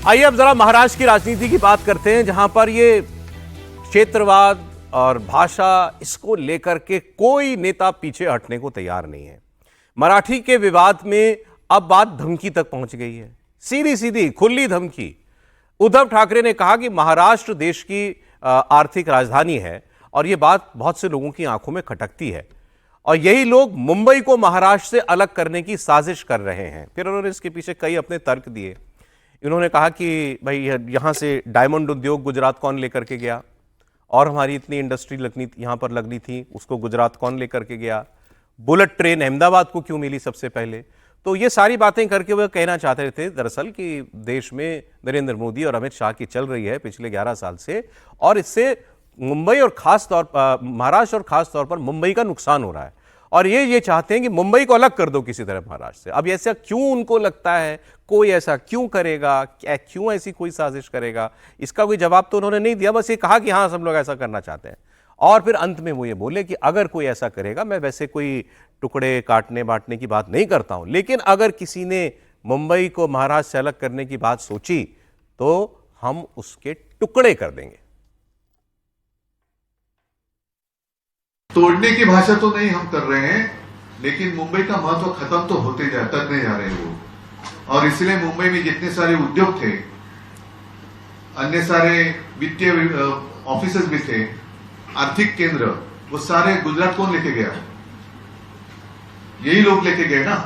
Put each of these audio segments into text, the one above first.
आइए अब जरा महाराष्ट्र की राजनीति की बात करते हैं, जहां पर ये क्षेत्रवाद और भाषा, इसको लेकर के कोई नेता पीछे हटने को तैयार नहीं है। मराठी के विवाद में अब बात धमकी तक पहुंच गई है, सीधी सीधी खुली धमकी। उद्धव ठाकरे ने कहा कि महाराष्ट्र देश की आर्थिक राजधानी है और यह बात बहुत से लोगों की आंखों में खटकती है और यही लोग मुंबई को महाराष्ट्र से अलग करने की साजिश कर रहे हैं। फिर उन्होंने इसके पीछे कई अपने तर्क दिए। इन्होंने कहा कि भाई यहां से डायमंड उद्योग गुजरात कौन लेकर के गया, और हमारी इतनी इंडस्ट्री यहां पर लगनी थी, उसको गुजरात कौन लेकर के गया, बुलेट ट्रेन अहमदाबाद को क्यों मिली सबसे पहले। तो ये सारी बातें करके वह कहना चाहते थे दरअसल कि देश में नरेंद्र मोदी और अमित शाह की चल रही है पिछले 11 साल से, और इससे मुंबई और खास तौर पर महाराष्ट्र और खास तौर पर मुंबई का नुकसान हो रहा है, और ये चाहते हैं कि मुंबई को अलग कर दो किसी तरह महाराष्ट्र से। अब ऐसा क्यों उनको लगता है, कोई ऐसा क्यों करेगा, क्यों ऐसी कोई साजिश करेगा, इसका कोई जवाब तो उन्होंने नहीं दिया। बस ये कहा कि हाँ सब लोग ऐसा करना चाहते हैं, और फिर अंत में वो ये बोले कि अगर कोई ऐसा करेगा, मैं वैसे कोई टुकड़े काटने बांटने की बात नहीं करता हूं, लेकिन अगर किसी ने मुंबई को महाराष्ट्र से अलग करने की बात सोची तो हम उसके टुकड़े कर देंगे। तोड़ने की भाषा तो नहीं हम कर रहे हैं, लेकिन मुंबई का महत्व खत्म तो होते करने जा रहे हैं वो, और इसलिए मुंबई में जितने सारे उद्योग थे, अन्य सारे वित्तीय ऑफिसेस भी थे, आर्थिक केंद्र, वो सारे गुजरात कौन लेके गया? यही लोग लेके गए ना।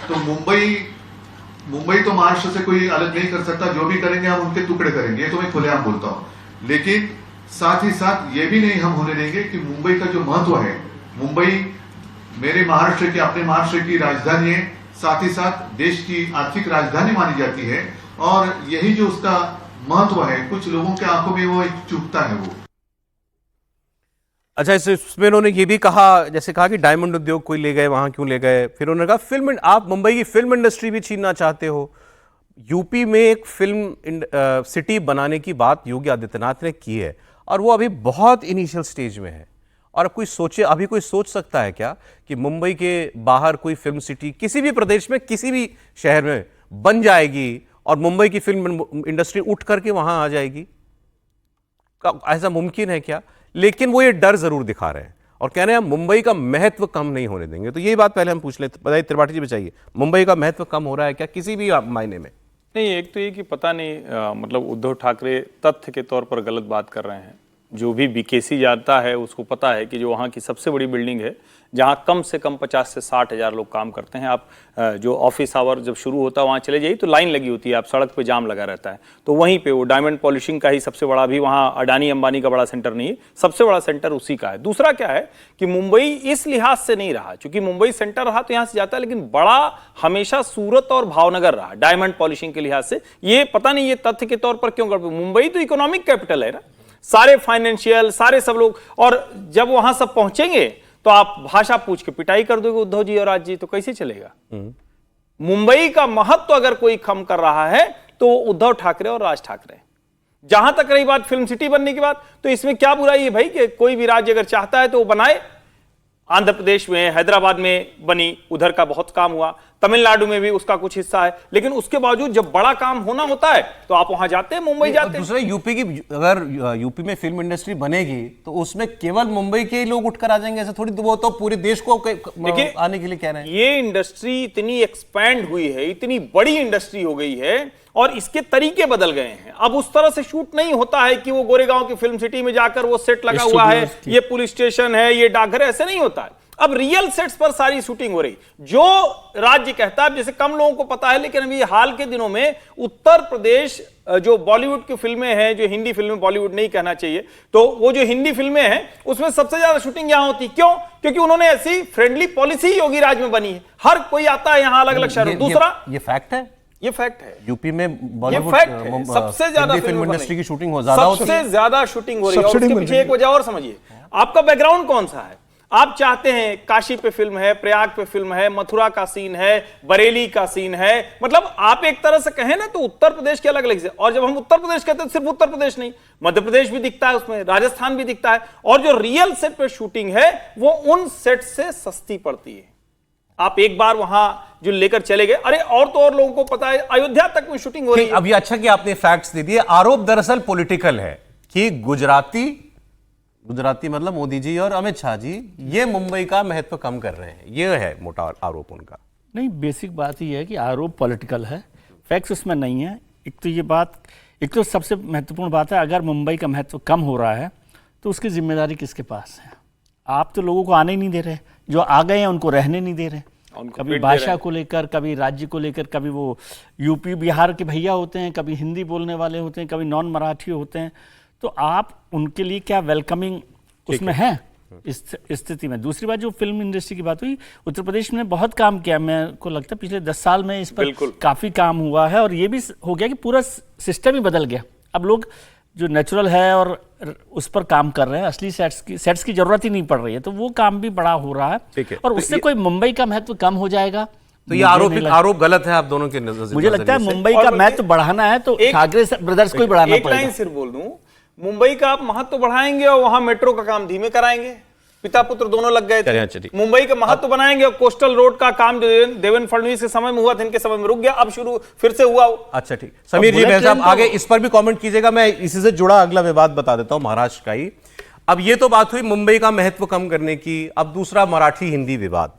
तो मुंबई तो महाराष्ट्र से कोई अलग नहीं कर सकता, जो भी करेंगे हम उनके टुकड़े करेंगे, ये तो मैं खुलेआम बोलता हूं। लेकिन साथ ही साथ ये भी नहीं हम होने देंगे कि मुंबई का जो महत्व है, मुंबई मेरे महाराष्ट्र की, अपने महाराष्ट्र की राजधानी है, साथ ही साथ देश की आर्थिक राजधानी मानी जाती है, और यही जो उसका महत्व है कुछ लोगों के आंखों में वो चुभता है वो। अच्छा, इसमें उन्होंने ये भी कहा, जैसे कहा कि डायमंड उद्योग कोई ले गए, वहां क्यों ले गए। फिर उन्होंने कहा आप मुंबई की फिल्म इंडस्ट्री भी छीनना चाहते हो। यूपी में एक फिल्म सिटी बनाने की बात योगी आदित्यनाथ ने की है, और वो अभी बहुत इनिशियल स्टेज में है। और अभी कोई सोच सकता है क्या कि मुंबई के बाहर कोई फिल्म सिटी किसी भी प्रदेश में, किसी भी शहर में बन जाएगी और मुंबई की फिल्म इंडस्ट्री उठ करके वहां आ जाएगी? ऐसा मुमकिन है क्या? लेकिन वो ये डर जरूर दिखा रहे हैं और कह रहे हैं मुंबई का महत्व कम नहीं होने देंगे। तो ये बात पहले हम पूछ लेते, बताइए त्रिपाठी जी बताइए, मुंबई का महत्व कम हो रहा है क्या किसी भी मायने में? नहीं, एक तो ये कि पता नहीं मतलब उद्धव ठाकरे तथ्य के तौर पर गलत बात कर रहे हैं। जो भी बीकेसी जाता है उसको पता है कि जो वहाँ की सबसे बड़ी बिल्डिंग है, जहाँ कम से कम 50 से 60 हज़ार लोग काम करते हैं। आप जो ऑफिस आवर जब शुरू होता है वहाँ चले जाइए तो लाइन लगी होती है, आप सड़क पे जाम लगा रहता है। तो वहीं पे वो डायमंड पॉलिशिंग का ही सबसे बड़ा, भी वहाँ अडानी अंबानी का बड़ा सेंटर नहीं है, सबसे बड़ा सेंटर उसी का है। दूसरा क्या है कि मुंबई इस लिहाज से नहीं रहा, चूंकि मुंबई सेंटर रहा तो यहाँ से जाता है, लेकिन बड़ा हमेशा सूरत और भावनगर रहा डायमंड पॉलिशिंग के लिहाज से। ये पता नहीं ये तथ्य के तौर पर क्यों कर, मुंबई तो इकोनॉमिक कैपिटल है ना, सारे फाइनेंशियल सारे सब लोग, और जब वहां सब पहुंचेंगे तो आप भाषा पूछ के पिटाई कर दोगे उद्धव जी और राज जी, तो कैसे चलेगा? मुंबई का महत्व अगर कोई कम कर रहा है तो उद्धव ठाकरे और राज ठाकरे। जहां तक रही बात फिल्म सिटी बनने की बात, तो इसमें क्या बुराई है भाई कि कोई भी राज्य अगर चाहता है तो वो बनाए। आंध्र प्रदेश में, हैदराबाद में बनी, उधर का बहुत काम हुआ, तमिलनाडु में भी उसका कुछ हिस्सा है, लेकिन उसके बावजूद जब बड़ा काम होना होता है तो आप वहां जाते हैं, मुंबई जाते हैं। दूसरा यूपी की, अगर यूपी में फिल्म इंडस्ट्री बनेगी तो उसमें केवल मुंबई के लोग उठकर आ जाएंगे, ऐसा थोड़ी, वो तो पूरे देश को आने के लिए कह रहे हैं। ये इंडस्ट्री इतनी एक्सपैंड हुई है, इतनी बड़ी इंडस्ट्री हो गई है, और इसके तरीके बदल गए हैं। अब उस तरह से शूट नहीं होता है कि वो गोरेगांव की फिल्म सिटी में जाकर वो सेट लगा हुआ है, ये पुलिस स्टेशन है, ये डाकघर, ऐसे नहीं होता है। अब रियल सेट्स पर सारी शूटिंग हो रही, जो राज्य कहता है, जैसे कम लोगों को पता है, लेकिन अभी हाल के दिनों में उत्तर प्रदेश जो बॉलीवुड की फिल्में हैं, जो हिंदी फिल्में, बॉलीवुड नहीं कहना चाहिए, तो वो जो हिंदी फिल्में हैं उसमें सबसे ज्यादा शूटिंग यहां होती। क्यों? क्योंकि उन्होंने ऐसी फ्रेंडली पॉलिसी योगी राज में बनी है, हर कोई आता है यहां अलग अलग शहरों। दूसरा ये फैक्ट है, ये फैक्ट है, यूपी में बॉलीवुड सबसे ज्यादा फिल्म इंडस्ट्री की शूटिंग हो ज्यादा होती है, सबसे ज्यादा शूटिंग हो रही है। और उसके पीछे एक वजह और समझिए, आपका बैकग्राउंड कौन सा है। आप चाहते हैं काशी पे फिल्म है, प्रयाग पे फिल्म है, मथुरा का सीन है, बरेली का सीन है, मतलब आप एक तरह से कहें ना तो उत्तर प्रदेश के अलग अलग से। और जब हम उत्तर प्रदेश कहते हैं, सिर्फ उत्तर प्रदेश नहीं, मध्य प्रदेश भी दिखता है उसमें, राजस्थान भी दिखता है, और जो रियल सेट पे शूटिंग है वो उन सेट से सस्ती पड़ती है। आप एक बार वहां जो लेकर चले गए, अरे और तो और लोगों को पता है अयोध्या तक में शूटिंग हो रही है। अभी अच्छा कि आपने फैक्ट्स दे दिए। आरोप दरअसल पॉलिटिकल है कि गुजराती मतलब मोदी जी और अमित शाह जी ये मुंबई का महत्व कम कर रहे हैं, ये है मोटा आरोप उनका। नहीं, बेसिक बात ये है कि आरोप पॉलिटिकल है, फैक्ट्स उसमें नहीं है। एक तो सबसे महत्वपूर्ण बात है, अगर मुंबई का महत्व कम हो रहा है तो उसकी जिम्मेदारी किसके पास है? आप तो लोगों को आने ही नहीं दे रहे, जो आ गए हैं उनको रहने नहीं दे रहे। कभी भाषा को लेकर, कभी राज्य को लेकर, कभी वो यूपी बिहार के भैया होते हैं, कभी हिंदी बोलने वाले होते हैं, कभी नॉन मराठी होते हैं, तो आप उनके लिए क्या वेलकमिंग उसमें है इस स्थिति में? दूसरी बात, जो फिल्म इंडस्ट्री की बात हुई, उत्तर प्रदेश में बहुत काम किया, मेरे को लगता है पिछले 10 साल में इस पर काफी काम हुआ है, और ये भी हो गया कि पूरा सिस्टम ही बदल गया। अब लोग जो नेचुरल है और उस पर काम कर रहे हैं, असली सेट्स की जरूरत ही नहीं पड़ रही है, तो वो काम भी बड़ा हो रहा है। और उससे कोई मुंबई का महत्व कम हो जाएगा? तो ये आरोप गलत है आप दोनों के नजर से। मुझे लगता है मुंबई का महत्व बढ़ाना है तो ठाकरे ब्रदर्स को ही बढ़ाना एक पड़ेगा। लाइन सिर्फ बोल दूं, मुंबई का आप महत्व बढ़ाएंगे और वहां मेट्रो का काम धीमे कराएंगे। पिता पुत्र दोनों लग गए थे। मुंबई का महत्व बनाएंगे और कोस्टल रोड का काम जो देवेंद्र फडणवीस के समय में हुआ था, इनके समय में रुक गया, अब शुरू फिर से हुआ। अच्छा ठीक, समीर जी मेहर साहब आगे इस पर भी कमेंट कीजिएगा। मैं इसी से जुड़ा अगला विवाद बता देता हूं, महाराष्ट्र का ही। अब ये तो बात हुई मुंबई का महत्व कम करने की। अब दूसरा मराठी हिंदी विवाद।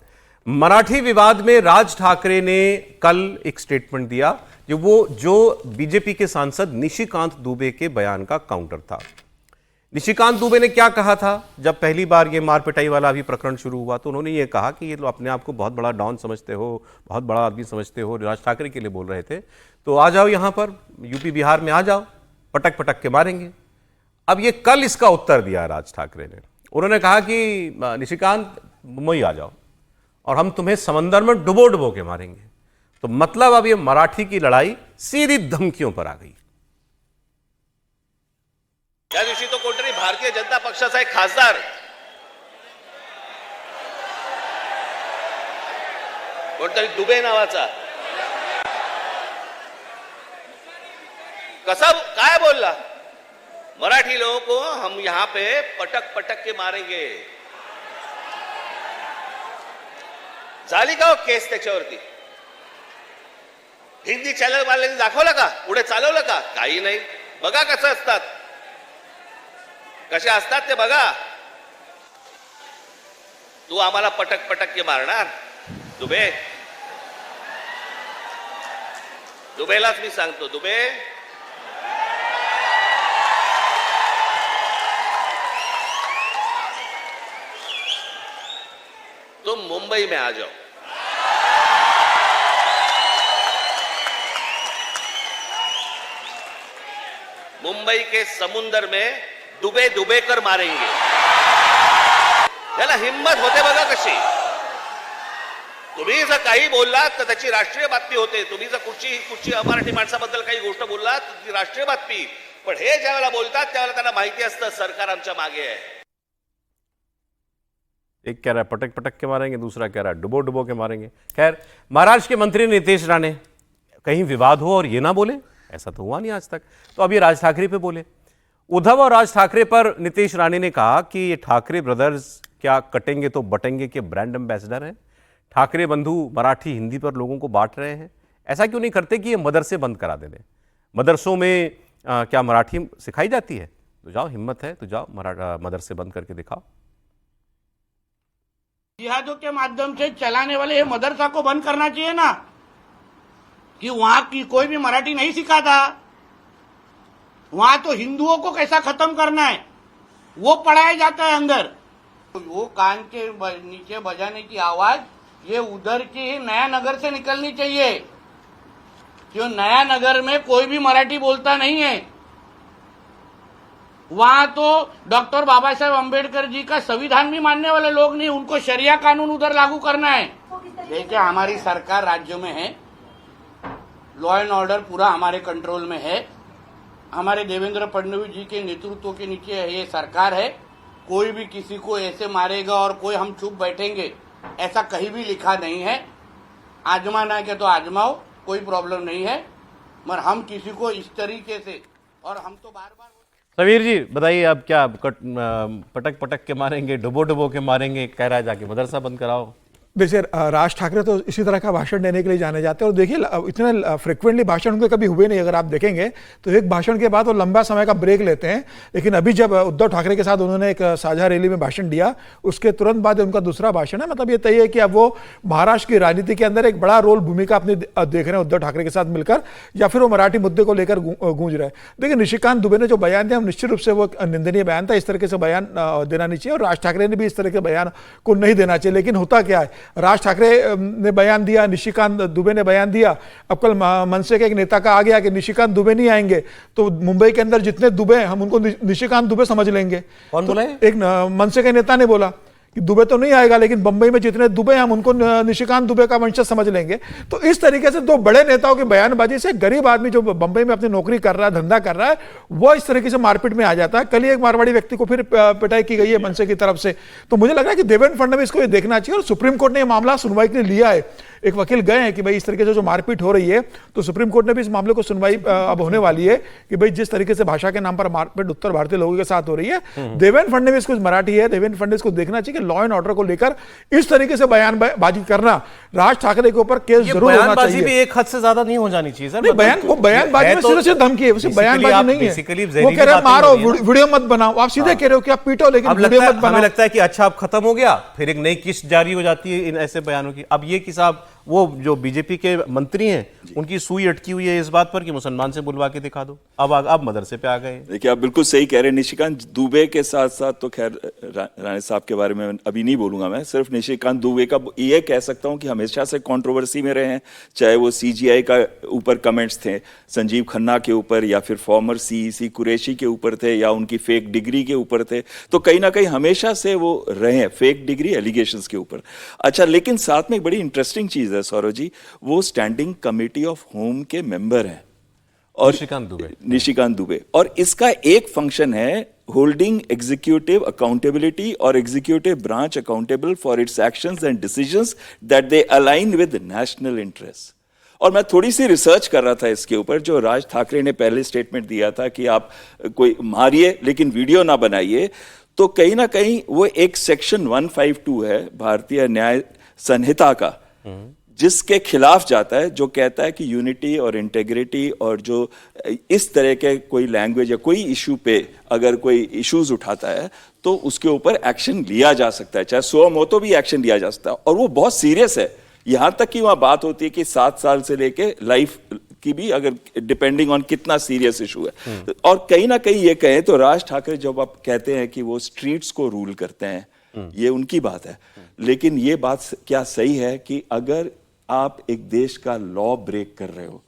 मराठी विवाद में राज ठाकरे ने कल एक स्टेटमेंट दिया जो बीजेपी के सांसद निशिकांत दुबे के बयान का काउंटर था। निशिकांत दुबे ने क्या कहा था जब पहली बार ये मार पिटाई वाला अभी प्रकरण शुरू हुआ? तो उन्होंने ये कहा कि ये लोग अपने आप को बहुत बड़ा डॉन समझते हो, बहुत बड़ा आदमी समझते हो, राज ठाकरे के लिए बोल रहे थे। तो आ जाओ यहां पर यूपी बिहार में आ जाओ, पटक पटक के मारेंगे। अब ये कल इसका उत्तर दिया राज ठाकरे ने। उन्होंने कहा कि निशिकांत मुंबई आ जाओ और हम तुम्हें समंदर में डुबो डुबो के मारेंगे। तो मतलब अब ये मराठी की लड़ाई सीधी धमकियों पर आ गई। त्या दिवशी तो कोणतरी भारतीय जनता पक्षाचा एक खासदार कोणतरी दुबे नावाचा कसा काय बोलला, मराठी लोगों को हम यहां पे पटक पटक के मारेंगे। झाली का केस त्याच्यावरती? हिंदी चॅनल वाल्यांनी दाखवलं का? पुढे चालवलं का? काही नाही। बघा कसं असतात, कसे असतात ते बघा। तू आम्हाला पटक पटक के मारणार दुबे? दुबेलाच मी सांगतो, दुबे तुम मुंबई में आ जाओ, मुंबई के समुंदर में डुबे डुबे कर मारेंगे। त्याला हिम्मत होते बघा कशी। तुम्ही जर काही बोललात तर त्याची राष्ट्रीय बातमी होते। तुम्ही जर कुठची मराठी माणसाबद्दल काही गोष्ट बोललात तर ती राष्ट्रीय बातमी। पण हे ज्यावेळेला बोलतात त्यावेळेला त्यांना माहिती असतं सरकार आमच्या मागे आहे। एक कह रहा है पटक पटक के मारेंगे, दूसरा कह रहा है डुबो डुबो के मारेंगे। खैर, महाराष्ट्र के मंत्री नितेश राणे कहीं विवाद हो और ये ना बोले, ऐसा तो हुआ नहीं आज तक। तो अभी राज ठाकरे पे बोले। उद्धव और राज ठाकरे पर नितेश राणे ने कहा कि ये ठाकरे ब्रदर्स क्या कटेंगे तो बटेंगे के ब्रांड एम्बेसडर हैं। ठाकरे बंधु मराठी हिंदी पर लोगों को बांट रहे हैं। ऐसा क्यों नहीं करते कि ये मदरसे बंद करा दें? मदरसों में क्या मराठी सिखाई जाती है? तो जाओ, हिम्मत है तो जाओ मदरसे बंद करके दिखाओ। जिहादों के माध्यम से चलाने वाले ये मदरसा को बंद करना चाहिए ना, कि वहां की कोई भी मराठी नहीं सिखाता। वहां तो हिंदुओं को कैसा खत्म करना है वो पढ़ाया जाता है अंदर। वो कान के नीचे बजाने की आवाज ये उधर की नया नगर से निकलनी चाहिए, क्यों नया नगर में कोई भी मराठी बोलता नहीं है। वहां तो डॉक्टर बाबा साहेब अम्बेडकर जी का संविधान भी मानने वाले लोग नहीं, उनको शरिया कानून उधर लागू करना है। देखिए, हमारी सरकार राज्य में है, लॉ एंड ऑर्डर पूरा हमारे कंट्रोल में है। हमारे देवेंद्र फडणवीस जी के नेतृत्व के नीचे ये सरकार है। कोई भी किसी को ऐसे मारेगा और कोई हम चुप बैठेंगे ऐसा कहीं भी लिखा नहीं है। आजमाना है तो आजमाओ, कोई प्रॉब्लम नहीं है, मगर हम किसी को इस तरीके से, और हम तो बार बार। समीर जी बताइए, अब क्या पटक पटक के मारेंगे, डुबो डुबो के मारेंगे, कह रहा है जाके मदरसा बंद कराओ? जैसे राज ठाकरे तो इसी तरह का भाषण देने के लिए जाने जाते हैं और देखिए इतने फ्रिक्वेंटली भाषण उनके कभी हुए नहीं। अगर आप देखेंगे तो एक भाषण के बाद वो लंबा समय का ब्रेक लेते हैं, लेकिन अभी जब उद्धव ठाकरे के साथ उन्होंने एक साझा रैली में भाषण दिया उसके तुरंत बाद उनका दूसरा भाषण है। मतलब ये तय है कि अब वो महाराष्ट्र की राजनीति के अंदर एक बड़ा रोल भूमिका अपनी देख रहे हैं उद्धव ठाकरे के साथ मिलकर, या फिर वो मराठी मुद्दे को लेकर गूंज रहे हैं। देखिए निशिकांत दुबे ने जो बयान दिया निश्चित रूप से वो निंदनीय बयान था, इस तरह से बयान देना नहीं चाहिए और राज ठाकरे ने भी इस तरह के बयान को नहीं देना चाहिए। लेकिन होता क्या है, राज ठाकरे ने बयान दिया, निशिकांत दुबे ने बयान दिया, अब कल मनसे के एक नेता का आ गया कि निशिकांत दुबे नहीं आएंगे तो मुंबई के अंदर जितने दुबे हम उनको निशिकांत दुबे समझ लेंगे। कौन बोला? एक मनसे के नेता ने बोला कि दुबे तो नहीं आएगा लेकिन बंबई में जितने दुबे हम उनको निशिकांत दुबे का वंशज समझ लेंगे। तो इस तरीके से दो बड़े नेताओं की बयानबाजी से गरीब आदमी जो बंबई में अपनी नौकरी कर रहा है, धंधा कर रहा है, वो इस तरीके से मारपीट में आ जाता है। कल ही एक मारवाड़ी व्यक्ति को फिर पिटाई की गई है मनसे की तरफ से। तो मुझे लग रहा है कि देवेंद्र फडणवीस को ये देखना चाहिए और सुप्रीम कोर्ट ने यह मामला सुनवाई के लिए लिया है। एक वकील गए हैं कि भाई इस तरीके से जो मारपीट हो रही है, तो सुप्रीम कोर्ट ने भी इस मामले को सुनवाई अब होने वाली है कि भाई जिस तरीके से भाषा के नाम पर मारपीट उत्तर भारतीय लोगों के साथ हो रही है, देवेंद्र फडणवीस को मराठी है, देवेंद्र फडणवीस को देखना चाहिए कि लॉ एंड ऑर्डर को लेकर इस तरीके से बयानबाजी करना, राज ठाकरे के ऊपर केस जरूर होना चाहिए। भी एक हद से ज्यादा नहीं हो जानी चाहिए सर। नहीं, बयानबाजी में सीधे सीधे धमकी है, उसे बयानबाजी नहीं है। वो कह रहे हैं मारो, वीडियो मत बनाओ, आप सीधे कह रहे हो कि आप पीटो लेकिन वीडियो मत बनाओ। हमें लगता है कि अच्छा अब खत्म हो गया, फिर एक नई किस्त जारी हो जाती है इन ऐसे बयानों की। अब ये कि साहब वो जो बीजेपी के मंत्री हैं उनकी सुई अटकी हुई है इस बात पर कि मुसलमान से बुलवा के दिखा दो। अब मदरसे पे आ गए। देखिए आप बिल्कुल सही कह रहे हैं। निशिकांत दुबे के साथ साथ तो खैर राणे साहब के बारे में अभी नहीं बोलूंगा मैं, सिर्फ निशिकांत दुबे का ये कह सकता हूं कि हमेशा से कंट्रोवर्सी में रहे हैं, चाहे वो सीजीआई का ऊपर कमेंट्स थे, संजीव खन्ना के ऊपर, या फिर फॉर्मर सीईसी कुरैशी के ऊपर थे, या उनकी फेक डिग्री के ऊपर थे। तो कहीं ना कहीं हमेशा से वो रहे हैं फेक डिग्री एलिगेशंस के ऊपर। अच्छा, लेकिन साथ में एक बड़ी इंटरेस्टिंग चीज है सौरभ जी, वो स्टैंडिंग कमेटी ऑफ होम के मेंबर हैं और निशिकांत दुबे, और इसका एक फंक्शन है होल्डिंग एग्जीक्यूटिव अकाउंटेबिलिटी और executive branch accountable for its actions and decisions that they align with national interest. और मैं थोड़ी सी रिसर्च कर रहा था इसके ऊपर, जो राज ठाकरे ने पहले स्टेटमेंट दिया था कि आप कोई मारिए लेकिन वीडियो ना बनाइए, तो कहीं ना कहीं वो एक सेक्शन 152 है भारतीय न्याय संहिता का, जिसके खिलाफ जाता है, जो कहता है कि यूनिटी और इंटेग्रिटी और जो इस तरह के कोई लैंग्वेज या कोई इशू पे अगर कोई इश्यूज उठाता है तो उसके ऊपर एक्शन लिया जा सकता है, चाहे 100 मौतों भी एक्शन लिया जा सकता है। और वो बहुत सीरियस है, यहां तक कि वहां बात होती है कि 7 साल से लेके लाइफ की भी, अगर डिपेंडिंग ऑन कितना सीरियस इशू है। और कहीं ना कहीं ये कहें तो राज ठाकरे जब आप कहते हैं कि वो स्ट्रीट्स को रूल करते हैं, ये उनकी बात है, लेकिन ये बात क्या सही है कि अगर आप एक देश का लॉ ब्रेक कर रहे हो,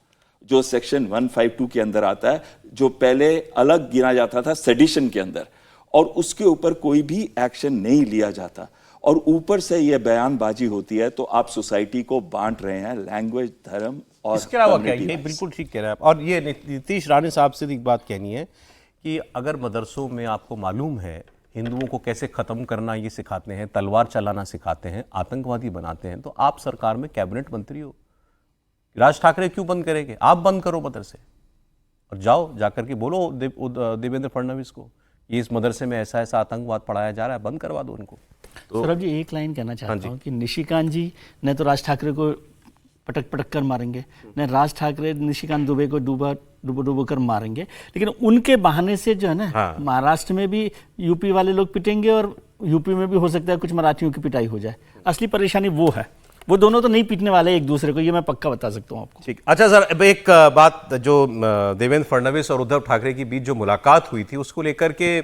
जो सेक्शन 152 के अंदर आता है, जो पहले अलग गिना जाता था सेडिशन के अंदर, और उसके ऊपर कोई भी एक्शन नहीं लिया जाता, और ऊपर से ये बयानबाजी होती है, तो आप सोसाइटी को बांट रहे हैं लैंग्वेज, धर्म और इसके अलावा क्या, ये बिल्कुल ठीक कह रहे हैं आप। और ये नीतीश राणे साहब से एक बात कहनी है कि अगर मदरसों में आपको मालूम है हिंदुओं को कैसे खत्म करना ये सिखाते हैं, तलवार चलाना सिखाते हैं, आतंकवादी बनाते हैं, तो आप सरकार में कैबिनेट मंत्री हो, राज ठाकरे क्यों बंद करेंगे? आप बंद करो मदरसे और जाओ जाकर के बोलो देवेंद्र फडणवीस को ये इस मदरसे में ऐसा ऐसा आतंकवाद पढ़ाया जा रहा है, बंद करवा दो उनको। तो सौरभ जी एक लाइन कहना चाहता हूँ कि निशिकांत जी ने तो राज ठाकरे को पटक पटक कर मारेंगे, न राज ठाकरे निशिकांत दुबे को डूबो कर मारेंगे, लेकिन उनके बहाने से जो है ना महाराष्ट्र में भी यूपी वाले लोग पिटेंगे और यूपी में भी हो सकता है कुछ मराठियों की पिटाई हो जाए। असली परेशानी वो है, वो दोनों तो नहीं पीटने वाले एक दूसरे को, ये मैं पक्का बता सकता हूँ आपको। ठीक, अच्छा सर, अब एक बात, जो देवेंद्र फडणवीस और उद्धव ठाकरे के बीच जो मुलाकात हुई थी उसको लेकर के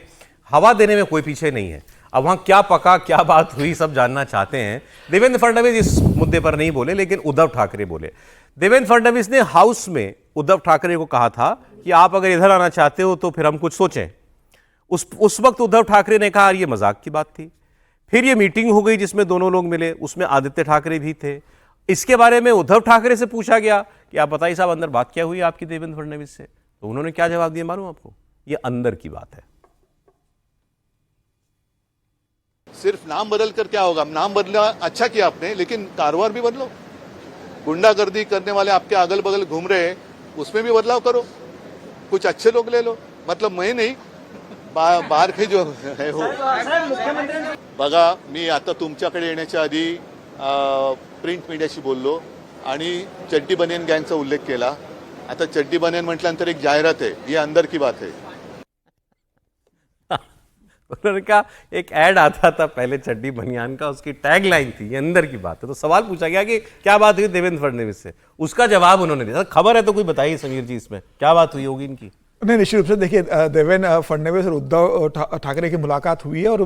हवा देने में कोई पीछे नहीं है। अब वहां क्या पका, क्या बात हुई, सब जानना चाहते हैं। देवेंद्र फडणवीस इस मुद्दे पर नहीं बोले, लेकिन उद्धव ठाकरे बोले। देवेंद्र फडणवीस ने हाउस में उद्धव ठाकरे को कहा था कि आप अगर इधर आना चाहते हो तो फिर हम कुछ सोचें। उस वक्त उद्धव ठाकरे ने कहा ये मजाक की बात थी। फिर ये मीटिंग हो गई जिसमें दोनों लोग मिले, उसमें आदित्य ठाकरे भी थे। इसके बारे में उद्धव ठाकरे से पूछा गया कि आप बताइए साहब अंदर बात क्या हुई आपकी देवेंद्र फडणवीस से, तो उन्होंने क्या जवाब दिया मालूम आपको? ये अंदर की बात है। सिर्फ नाम बदल कर क्या होगा? नाम बदला अच्छा किया आपने, लेकिन कारोबार भी बदलो। गुंडागर्दी करने वाले आपके अगल बगल घूम रहे हैं, उसमें भी बदलाव करो, कुछ अच्छे लोग ले लो। मतलब मैं नहीं, बाहेर काही जो आहे हो बघा, मी आता तुमच्याकडे येण्याच्या आधी प्रिंट मीडियाशी बोललो आणि चड्डी बनियन गँगचा उल्लेख केला. आता चड्डी बनियन म्हटल्यानंतर एक जाहिरात आहे, ये अंदर की बात है. उन्होंने कहा एक ऐड आता था पहले चड्डी बनियान का, उसकी टैग लाइन थी ये अंदर की बात है. तो सवाल पूछा गया कि क्या बात हुई देवेंद्र फडणवीस से, उसका जवाब उन्होंने दिया. खबर है तो कोई बताइए समीर जी, इसमें क्या बात हुई होगी इनकी. नहीं, निश्चित रूप से देखिए, देवेंद्र फडणवीस और उद्धव ठाकरे की मुलाकात हुई है और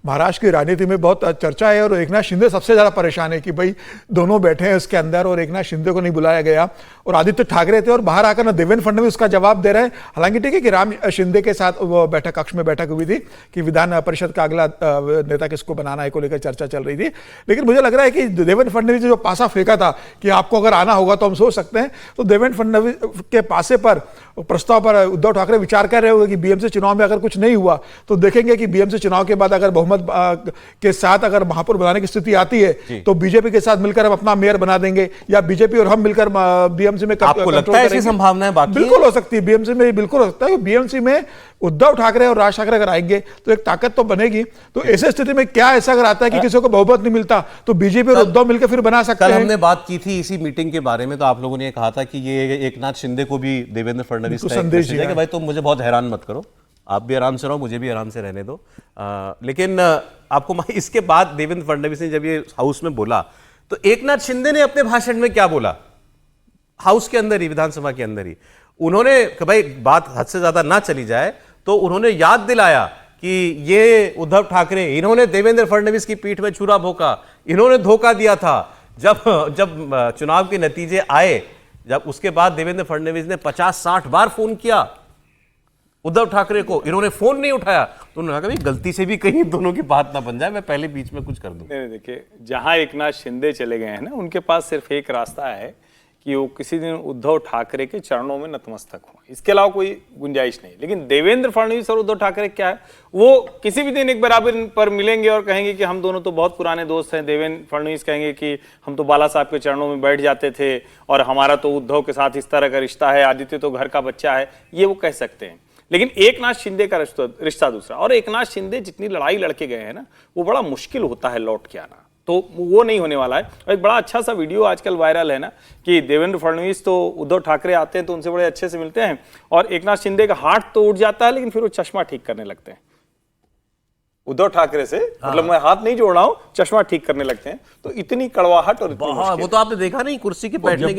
महाराष्ट्र की राजनीति में बहुत चर्चा है और एकनाथ शिंदे सबसे ज़्यादा परेशान है कि भाई दोनों बैठे हैं उसके अंदर और एकनाथ शिंदे को नहीं बुलाया गया और आदित्य ठाकरे थे और बाहर आकर ना देवेंद्र फडणवीस उसका जवाब दे रहे हैं. हालांकि ठीक है कि राम शिंदे के साथ वो बैठक कक्ष में बैठक हुई थी कि विधान परिषद का अगला नेता किसको बनाना है को लेकर चर्चा चल रही थी. लेकिन मुझे लग रहा है कि देवेंद्र फडणवीस ने जो पासा फेंका था कि आपको अगर आना होगा तो हम सोच सकते हैं, तो देवेंद्र फडणवीस के पासे पर प्रस्ताव पर उद्धव ठाकरे विचार कर रहे होंगे कि बीएमसी चुनाव में अगर कुछ नहीं हुआ तो देखेंगे कि बीएमसी चुनाव के बाद अगर बहुमत के साथ अगर महापौर बनाने की स्थिति आती है तो बीजेपी के साथ मिलकर हम अपना मेयर बना देंगे या बीजेपी और हम मिलकर बीएमसी में आपको लगता है ऐसी संभावनाएं बाकी बिल्कुल हो सकती है. बीएमसी में बिल्कुल हो सकता है. बीएमसी में उद्धव ठाकरे और राज ठाकरे अगर आएंगे तो एक ताकत तो बनेगी. तो ऐसे स्थिति में क्या ऐसा अगर आता है कि किसी को बहुमत नहीं मिलता तो बीजेपी और उद्धव मिलकर फिर बना सकते हैं. कल हमने बात की थी इसी मीटिंग के बारे में, तो आप लोगों ने कहा था कि ये एकनाथ शिंदे को भी देवेंद्र फडणवीस का संदेश है कि भाई तुम मुझे बहुत हैरान मत करो, आप भी आराम से रहो, मुझे भी आराम से रहने दो. लेकिन आपको इसके बाद देवेंद्र फडणवीस ने जब ये हाउस में बोला तो एकनाथ शिंदे ने अपने भाषण में क्या बोला, हाउस के अंदर ही, विधानसभा के अंदर ही उन्होंने कि भाई बात हद से ज्यादा ना चली जाए, तो उन्होंने याद दिलाया कि ये उद्धव ठाकरे, इन्होंने देवेंद्र फडणवीस की पीठ में छुरा भोंका, इन्होंने धोखा दिया था. जब चुनाव के नतीजे आए, जब उसके बाद देवेंद्र फडणवीस ने 50-60 बार फोन किया उद्धव ठाकरे को, इन्होंने फोन नहीं उठाया. तो उन्होंने कहा गलती से भी कहीं दोनों की बात ना बन जाए, मैं पहले बीच में कुछ कर दूं. नहीं, देखिए, जहां एकनाथ शिंदे चले गए हैं ना, उनके पास सिर्फ एक रास्ता है कि वो किसी दिन उद्धव ठाकरे के चरणों में नतमस्तक हो, इसके अलावा कोई गुंजाइश नहीं. लेकिन देवेंद्र फडणवीस और उद्धव ठाकरे क्या है, वो किसी भी दिन एक बराबर पर मिलेंगे और कहेंगे कि हम दोनों तो बहुत पुराने दोस्त हैं. देवेंद्र फडणवीस कहेंगे कि हम तो बाला साहब के चरणों में बैठ जाते थे और हमारा तो उद्धव के साथ इस तरह का रिश्ता है, आदित्य तो घर का बच्चा है, ये वो कह सकते हैं. लेकिन एकनाथ शिंदे का रिश्ता दूसरा, और एकनाथ शिंदे जितनी लड़ाई लड़के गए हैं ना, वो बड़ा मुश्किल होता है लौट के आना, तो वो नहीं होने वाला है. और एक बड़ा अच्छा सा वीडियो आजकल वायरल है ना कि देवेंद्र फडणवीस तो उद्धव ठाकरे आते हैं तो उनसे बड़े अच्छे से मिलते हैं और एकनाथ शिंदे का हाथ तो उठ जाता है, लेकिन फिर वो चश्मा ठीक करने लगते हैं उद्धव ठाकरे से. मतलब मैं हाथ नहीं जोड़ रहा हूं, चश्मा ठीक करने लगते हैं. तो इतनी कड़वाहट और वो तो आपने देखा नहीं, कुर्सी के बैठने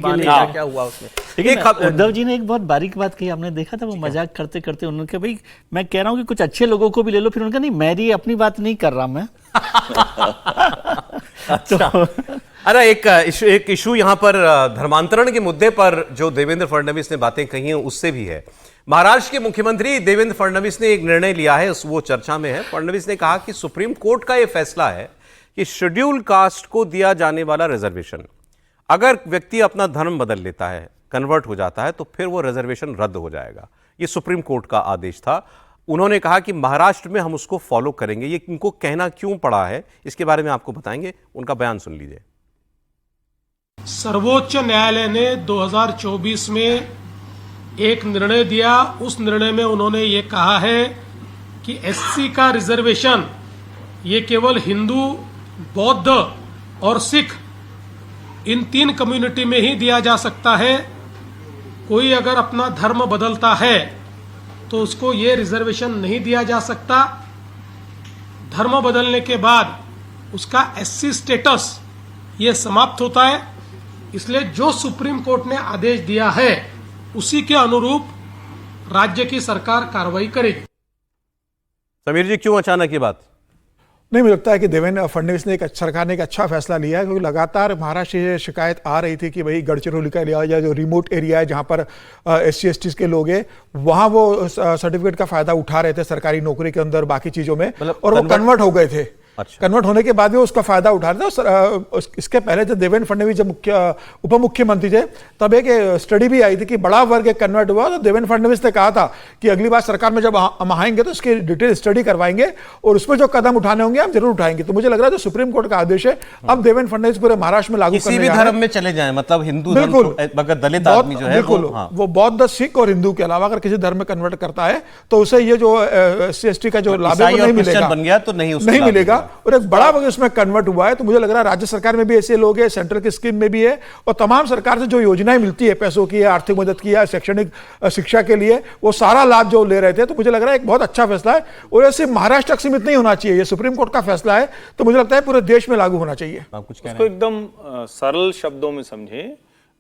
के लिए क्या हुआ उसमें. लेकिन उद्धव जी ने एक बहुत बारीक बात कही, आपने देखा था, वो मजाक करते करते उन्होंने कहा भाई मैं कह रहा हूं कि कुछ अच्छे लोगों को भी ले लो, फिर उनका नहीं, मेरी अपनी बात नहीं कर रहा मैं. अच्छा. अरे एक इशू यहां पर धर्मांतरण के मुद्दे पर जो देवेंद्र फडणवीस ने बातें कही हैं उससे भी है. महाराष्ट्र के मुख्यमंत्री देवेंद्र फडणवीस ने एक निर्णय लिया है, वो चर्चा में है. फडणवीस ने कहा कि सुप्रीम कोर्ट का यह फैसला है कि शेड्यूल कास्ट को दिया जाने वाला रिजर्वेशन, अगर व्यक्ति अपना धर्म बदल लेता है, कन्वर्ट हो जाता है, तो फिर वो रिजर्वेशन रद्द हो जाएगा. ये सुप्रीम कोर्ट का आदेश था. उन्होंने कहा कि महाराष्ट्र में हम उसको फॉलो करेंगे. ये इनको कहना क्यों पड़ा है, इसके बारे में आपको बताएंगे. उनका बयान सुन लीजिए. सर्वोच्च न्यायालय ने 2024 में एक निर्णय दिया. उस निर्णय में उन्होंने ये कहा है कि एससी का रिजर्वेशन ये केवल हिंदू, बौद्ध और सिख, इन 3 कम्युनिटी में ही दिया जा सकता है. कोई अगर अपना धर्म बदलता है तो उसको ये रिजर्वेशन नहीं दिया जा सकता. धर्म बदलने के बाद उसका एससी स्टेटस ये समाप्त होता है. इसलिए जो सुप्रीम कोर्ट ने आदेश दिया है उसी के अनुरूप राज्य की सरकार कार्रवाई करेगी. समीर जी, क्यों अचानक ये बात? नहीं, मुझे लगता है कि देवेंद्र फडणवीस ने सरकार ने एक अच्छा फैसला लिया है, क्योंकि लगातार महाराष्ट्र से शिकायत आ रही थी कि भाई गढ़चिरौली का एरिया या जो रिमोट एरिया है जहां पर SC ST के लोग हैं, वहां वो सर्टिफिकेट का फायदा उठा रहे थे सरकारी नौकरी के अंदर, बाकी चीजों में, और वो कन्वर्ट हो गए थे. अच्छा. कन्वर्ट होने के बाद भी उसका फायदा उठा रहे थे. इसके पहले जब देवेंद्र फडणवीस जब उप मुख्यमंत्री थे तब एक स्टडी भी आई थी कि बड़ा वर्ग कन्वर्ट हुआ. तो देवेंद्र फडणवीस ने कहा था कि अगली बार सरकार में जब हम आएंगे तो इसकी डिटेल स्टडी करवाएंगे और उसमें जो कदम उठाने होंगे हम जरूर उठाएंगे. तो मुझे लग रहा है जो सुप्रीम कोर्ट का आदेश है अब देवेंद्र फडणवीस पूरे महाराष्ट्र में लागू किसी भी धर्म में चले जाए, मतलब हिंदू, बिल्कुल, अगर दलित आदमी जो है वो बौद्ध, सिख और हिंदू के अलावा अगर किसी धर्म में कन्वर्ट करता है तो उसे ये जो SC ST का जो लाभ है वो नहीं मिलेगा, बन गया तो नहीं मिलेगा. और एक बड़ा वर्ग इसमें कन्वर्ट हुआ है। तो मुझे लग रहा है राज्य सरकार में भी ऐसे लोग हैं, सेंट्रल की स्कीम में भी है, और तमाम सरकार से जो योजनाएं मिलती है पैसों की, आर्थिक मदद की, शैक्षणिक शिक्षा के लिए, वो सारा लाभ जो ले रहे थे। तो मुझे लग रहा है एक बहुत अच्छा फैसला है, और ये सिर्फ महाराष्ट्र तक सीमित नहीं होना चाहिए, ये सुप्रीम कोर्ट का फैसला है, तो मुझे लगता है पूरे देश में लागू होना चाहिए। आप कुछ कह इसको रहे हैं? एकदम सरल शब्दों में समझें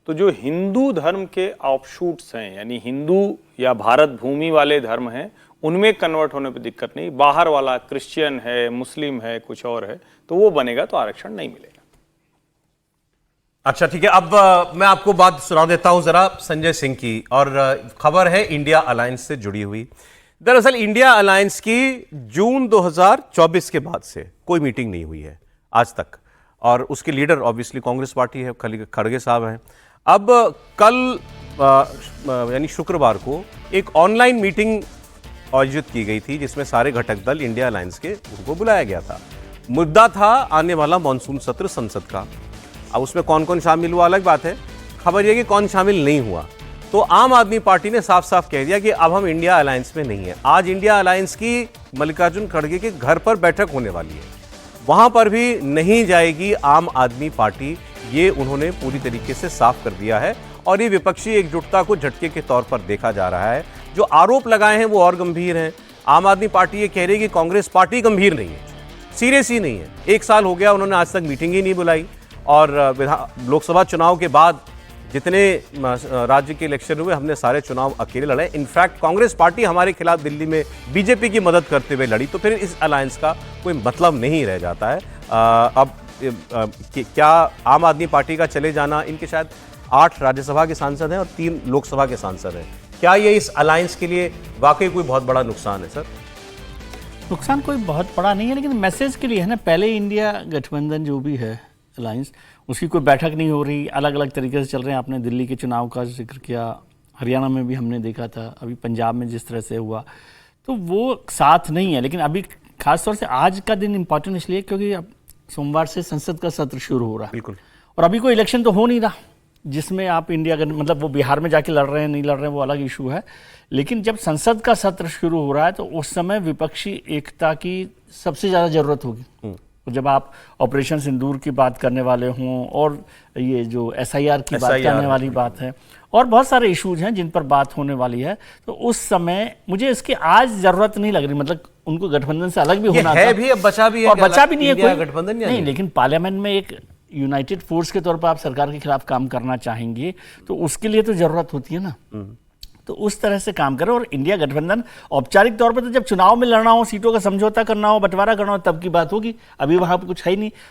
तो जो हिंदू धर्म के ऑफशूट्स हैं, यानी हिंदू या भारत भूमि वाले धर्म हैं, उनमें कन्वर्ट होने पे दिक्कत नहीं। बाहर वाला क्रिश्चियन है, मुस्लिम है, कुछ और है, तो वो बनेगा तो आरक्षण नहीं मिलेगा। अच्छा ठीक है, अब मैं आपको बात सुना देता हूं जरा संजय सिंह की, और खबर है इंडिया अलायंस से जुड़ी हुई। दरअसल इंडिया अलायंस की जून 2024 के बाद से कोई मीटिंग नहीं हुई है आज तक, और उसके लीडर ऑब्वियसली कांग्रेस पार्टी है, खड़गे साहब हैं। अब कल यानी शुक्रवार को एक ऑनलाइन मीटिंग आयोजित की गई थी, जिसमें सारे घटक दल इंडिया अलायंस के उनको बुलाया गया था। मुद्दा था आने वाला मॉनसून सत्र संसद का। अब उसमें कौन कौन शामिल हुआ अलग बात है, खबर यह कि कौन शामिल नहीं हुआ। तो आम आदमी पार्टी ने साफ साफ कह दिया कि अब हम इंडिया अलायंस में नहीं है। आज इंडिया अलायंस की मल्लिकार्जुन खड़गे के घर पर बैठक होने वाली है, वहां पर भी नहीं जाएगी आम आदमी पार्टी, ये उन्होंने पूरी तरीके से साफ कर दिया है। और ये विपक्षी एकजुटता को झटके के तौर पर देखा जा रहा है। जो आरोप लगाए हैं वो और गंभीर हैं। आम आदमी पार्टी ये कह रही है कि कांग्रेस पार्टी गंभीर नहीं है, सीरियस ही नहीं है। 1 साल हो गया, उन्होंने आज तक मीटिंग ही नहीं बुलाई, और लोकसभा चुनाव के बाद जितने राज्य के इलेक्शन हुए, हमने सारे चुनाव अकेले लड़े। इनफैक्ट कांग्रेस पार्टी हमारे खिलाफ दिल्ली में बीजेपी की मदद करते हुए लड़ी, तो फिर इस अलायंस का कोई मतलब नहीं रह जाता है। अब क्या आम आदमी पार्टी का चले जाना, इनके शायद 8 राज्यसभा के सांसद हैं और 3 लोकसभा के सांसद हैं, क्या ये इस अलायंस के लिए वाकई कोई बहुत बड़ा नुकसान है? सर, नुकसान कोई बहुत बड़ा नहीं है, लेकिन मैसेज के लिए है ना। पहले इंडिया गठबंधन जो भी है अलायंस, उसकी कोई बैठक नहीं हो रही, अलग अलग तरीके से चल रहे हैं। आपने दिल्ली के चुनाव का जिक्र किया, हरियाणा में भी हमने देखा था, अभी पंजाब में जिस तरह से हुआ, तो वो साथ नहीं है। लेकिन अभी खासतौर से आज का दिन इम्पॉर्टेंट इसलिए क्योंकि अब सोमवार से संसद का सत्र शुरू हो रहा है। बिल्कुल। और अभी कोई इलेक्शन तो हो नहीं रहा जिसमें आप इंडिया मतलब वो बिहार में जाके लड़ रहे हैं नहीं लड़ रहे हैं वो अलग इशू है। लेकिन जब संसद का सत्र शुरू हो रहा है तो उस समय विपक्षी एकता की सबसे ज़्यादा ज़रूरत होगी। तो जब आप ऑपरेशन सिंदूर की बात करने वाले हों, और ये जो SIR की बात करने वाली बात है, और बहुत सारे इश्यूज हैं जिन पर बात होने वाली है, तो उस समय मुझे इसकी आज ज़रूरत नहीं लग रही। मतलब उनको गठबंधन से अलग भी होना है था, भी, अब बचा भी है, और बचा भी नहीं है कोई गठबंधन नहीं। लेकिन पार्लियामेंट में एक यूनाइटेड फोर्स के तौर पर आप सरकार के खिलाफ काम करना चाहेंगे तो उसके लिए तो जरूरत होती है ना। तो उस तरह से काम करें। और इंडिया गठबंधन औपचारिक तौर पर तो जब चुनाव में लड़ना हो, सीटों का समझौता करना हो, बंटवारा करना हो, तब की बात होगी। अभी वहाँ पर कुछ है ही नहीं।